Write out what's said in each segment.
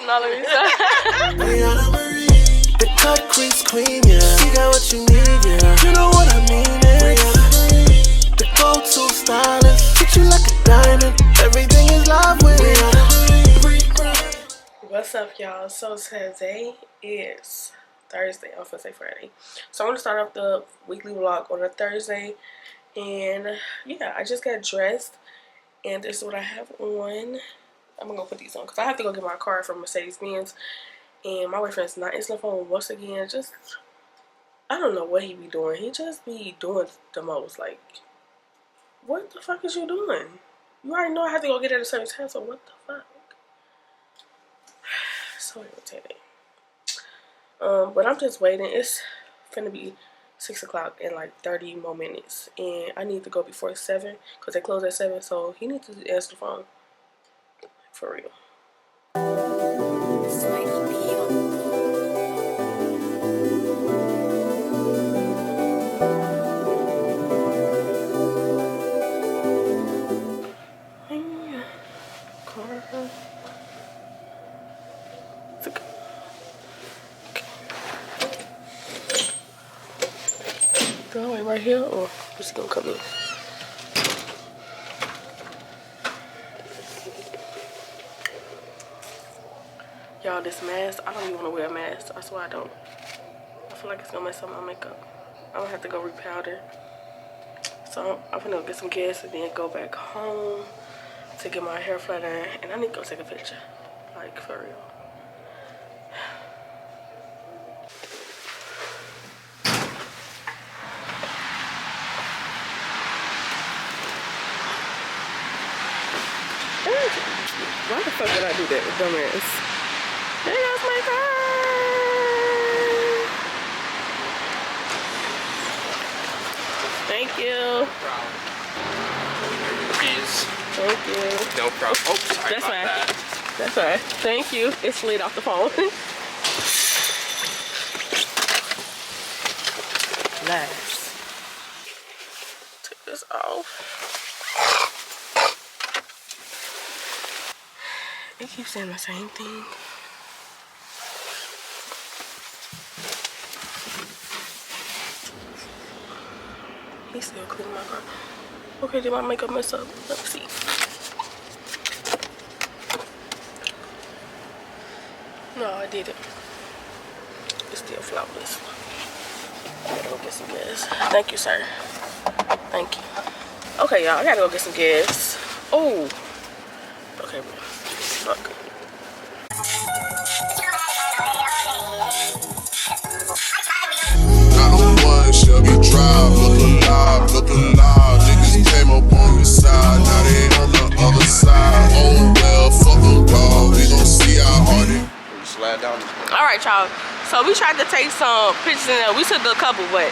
No, let me stop. Briana Marie, the cut crease queen, yeah. You got what you need, yeah. You know what I mean, Briana Marie, the go-to stylist. Treat you like a diamond. Everything is love with Briana Marie. What's up, y'all? So today is Thursday. I was gonna say Friday. So I'm gonna start off the weekly vlog on a Thursday. And yeah, I just got dressed. And this is what I have on. I'm gonna go put these on because I have to go get my car from Mercedes-Benz. And my boyfriend's not answering the phone once again. Just, I don't know what he be doing. He just be doing the most. Like, what the fuck is you doing? You already know I have to go get it at a certain time, so what the fuck? So irritating. But I'm just waiting. It's finna be 6 o'clock in like 30 more minutes. And I need to go before 7 because they close at 7. So he needs to answer the phone. For real. Do I wait right here or is he gonna come in? Y'all, this mask, I don't even want to wear a mask. That's why I don't. I feel like it's gonna mess up my makeup. I'm gonna have to go repowder. So I'm gonna get some gas and then go back home to get my hair flat iron. And I need to go take a picture. Like, for real. Why the fuck did I do that with dumbass? There goes my car! Thank you. No problem. Please. Thank you. No problem. Oh, sorry That's about fine. that. That's fine. Thank you. It slid off the phone. Nice. Take this off. It keeps saying the same thing. He's still cleaning my car. Okay, did my makeup mess up? Let's see. No, I didn't. It's still flawless. I gotta go get some gas. Thank you, sir. Thank you. Okay, y'all, I gotta go get some gas. Oh. Okay, bro. Fuck. Look alive, niggas came up on this side, now they on the other side. Oh well, fuck them dog, we gon' see how hard it. Slide down. Alright, y'all. So we tried to take some pictures in there. We took a couple, but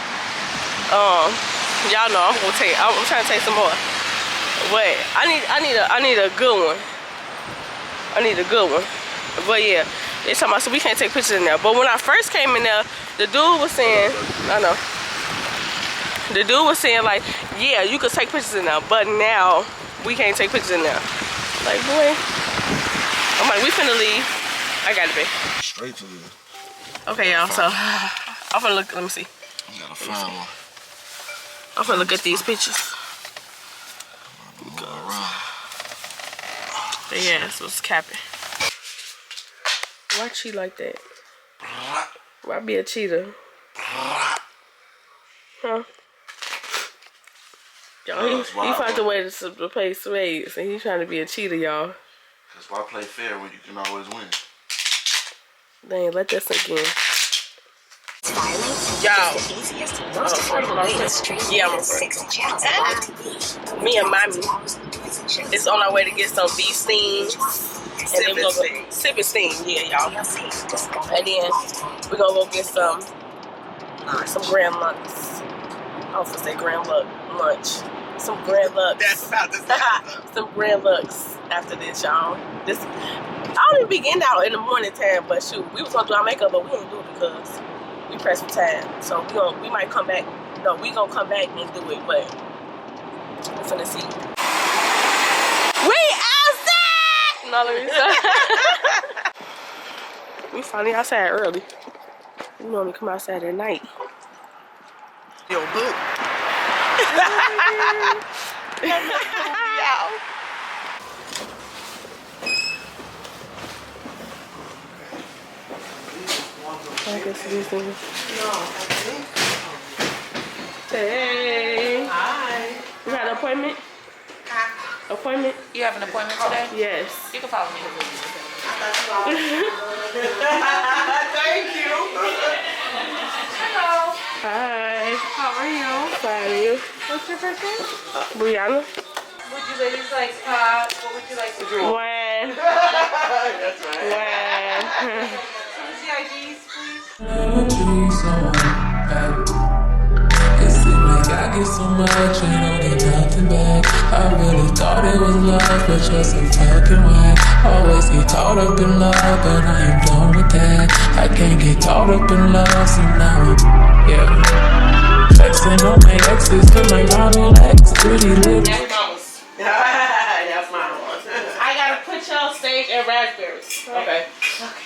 y'all know I'm trying to take some more. But I need a good one. I need a good one. But yeah, they talking about so we can't take pictures in there. But when I first came in there, the dude was saying, I know. The dude was saying like, yeah, you could take pictures in there, but now we can't take pictures in there. Like, boy. I'm like, we finna leave. I gotta be. Straight to you. Okay, y'all, so I'm gonna look, let me see. You gotta find one. I'm gonna look at these pictures. But yeah, so it's capping. Why cheat like that? Why be a cheater? Huh? Y'all, he found a way to play spades, and he's trying to be a cheater, y'all. That's why I play fair when you can always win. Dang, let that sink in. Y'all. Yeah, me and Mommie is on our way to get some Vsteam. And then we're gonna go sip Steam, yeah, y'all. And then we're gonna go get some grand lunch. I was gonna say grand lunch. Some grand lux. That's about to say. Some grand lux after this, y'all. I don't even be getting out in the morning time, but shoot, we was gonna do our makeup, but we didn't do it because we pressed for time. So we might come back. No, we gonna come back and do it, but we're finna see. We outside! No, let me stop. We finally outside early. We normally come outside at night. Yo, boo. I guess these things. No, I think. Hey. Hi. You got an appointment? Appointment? You have an appointment today? Yes. You can follow me. Thank you. Hello. Hi. How are you? Fine, you? What's your first name? Briana. Would you ladies like pop? What would you like to drink? Wine. That's right. Wine. Can you see IDs, please? It seems like I get so much and don't get nothing back. I really thought it was love, but you're so fucking whack. Always get caught up in love, but I am done with that. I can't get caught up in love, so now I'm, yeah. Flexing on my exes, cause my model X pretty lit. That's mama's. That's my one. I gotta put you on stage and raspberries. Okay. Okay.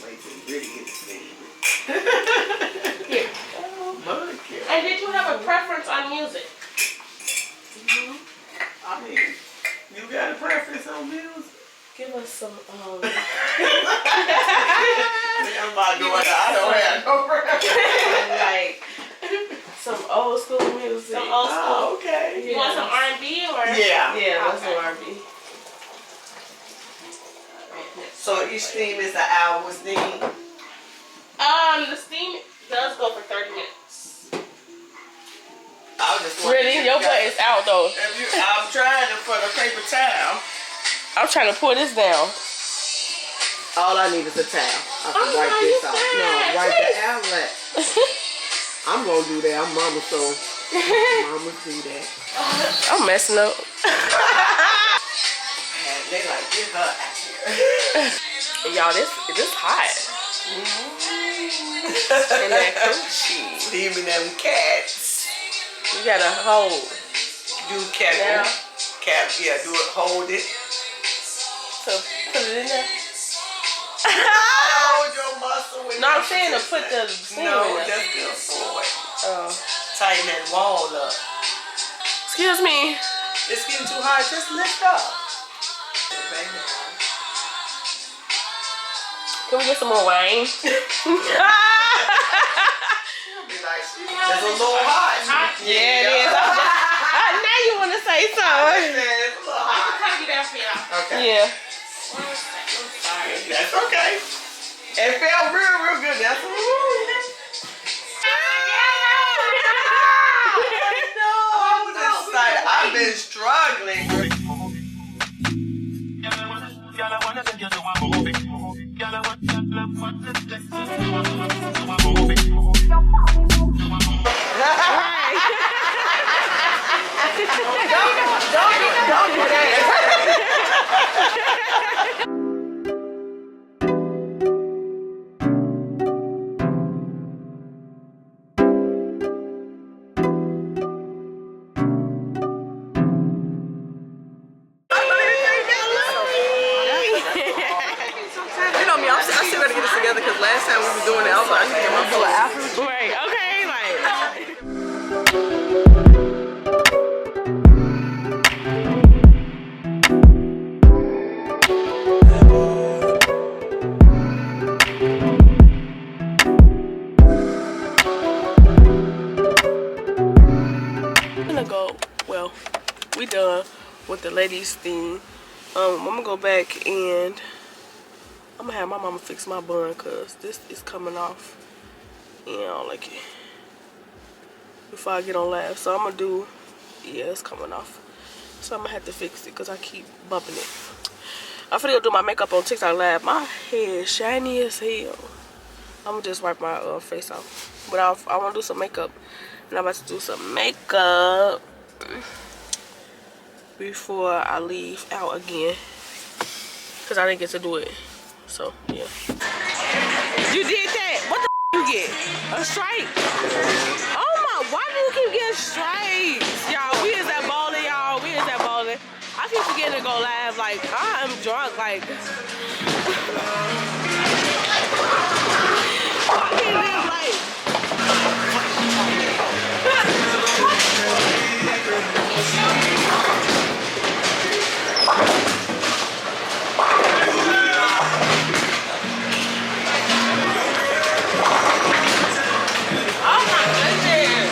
Wait till you really get to see. Here. And did you have a preference on music? I mean, you got a preference on music? Give us some, I'm not doing that. I don't have no preference. like, some old school music. Some old school. Oh, okay. You want some R&B or? Yeah. Yeah, that's Okay. some R&B. So each theme is an hour's theme? The steam does go for 30 minutes. I just Really? Your butt is out, though. I'm trying to for the paper towel. I'm trying to pull this down. All I need is a towel. I can Oh, wipe no, this you off. can't. No, wipe the outlet. I'm gonna do that. I'm mama, so mama do that. I'm messing up. And they like, get her out here. Y'all, this hot. And that coochie. Steaming them cats. You gotta hold. Do cat. Yeah. Cat, yeah, do it, hold it. So put it in there. Hold your muscle with No, I'm your saying to position. put the steam No, in there. that's good forward. Oh. Tighten that wall up. Excuse me. It's getting too hard, just lift up. Can we get some more wine? Be like, it's a little hot. Yeah, it is. Now you want to say It's a something. little hot. Cut you down for y'all. Okay. Yeah. One second. I'm sorry. That's okay. It felt real good. That's I've been struggling. Don't do that. You know me, I still gotta get this together because last time we were doing it, I was like, I need to get my full of apples. Right. Okay. Like. I'm gonna go. Well, we done with the ladies thing. I'm gonna go back and I'm gonna have my mama fix my bun because this is coming off and I don't like it before I get on live. So I'm gonna do, yeah, it's coming off. So I'm gonna have to fix it because I keep bumping it. I'm finna go do my makeup on TikTok Live. My hair shiny as hell. I'm gonna just wipe my face off. But I wanna do some makeup. And I'm about to do some makeup before I leave out again. Because I didn't get to do it. So, yeah. You did that? What the you get? A strike? Oh my, why do you keep getting strikes? Y'all, we is that bowling, y'all. We is that bowling. doing. I keep forgetting to go live. Like, I am drunk. Like, I can't live life. Oh my goodness.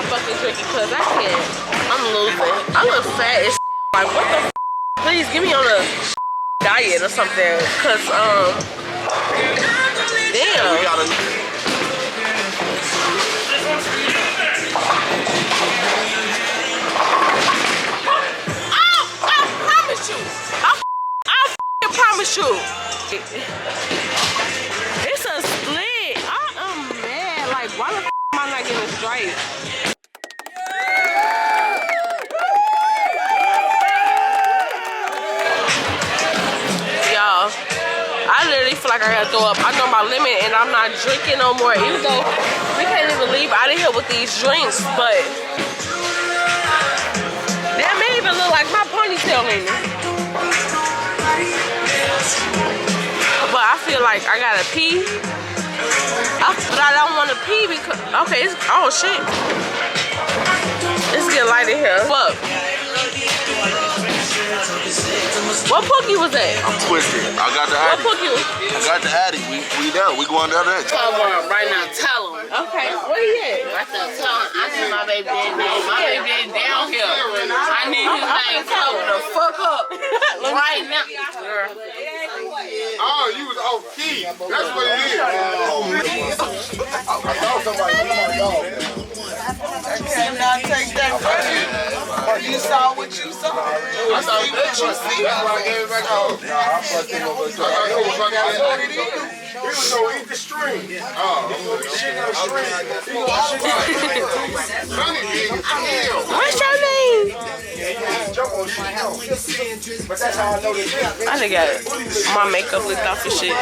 Fucking drinking because I can't. I'm losing. I look fat as like what the f. Please get me on a diet or something because damn. We gotta I promise you. I promise you. It's a split. I am mad. Like why the f am I not getting it straight? I literally feel like I gotta throw up. I know my limit and I'm not drinking no more. Even though we can't even leave out of here with these drinks, but that may even look like my ponytail in it. But I feel like I gotta pee. But I don't wanna pee because okay, it's oh shit. It's getting light in here. Fuck. What pookie was that? I'm twisted. I got the addict. What pookie? I got the addict. We there. We going the other end. Come on, right now, tell him. Okay, where he at? Right there, tell him. I need my baby daddy name. My baby daddy down here. I need his name covered the fuck up. Right now. Oh, you was off key. That's what it is. I thought somebody was my dog. I cannot take that credit. You saw what you saw. I saw what you see. That's why I gave it back home. Nah, I'm fucking over the I know what it is. He was no eat the string. Oh, shit on the string. What's your name? Jump on shit. But that's how I know this. I done got my makeup licked off and shit.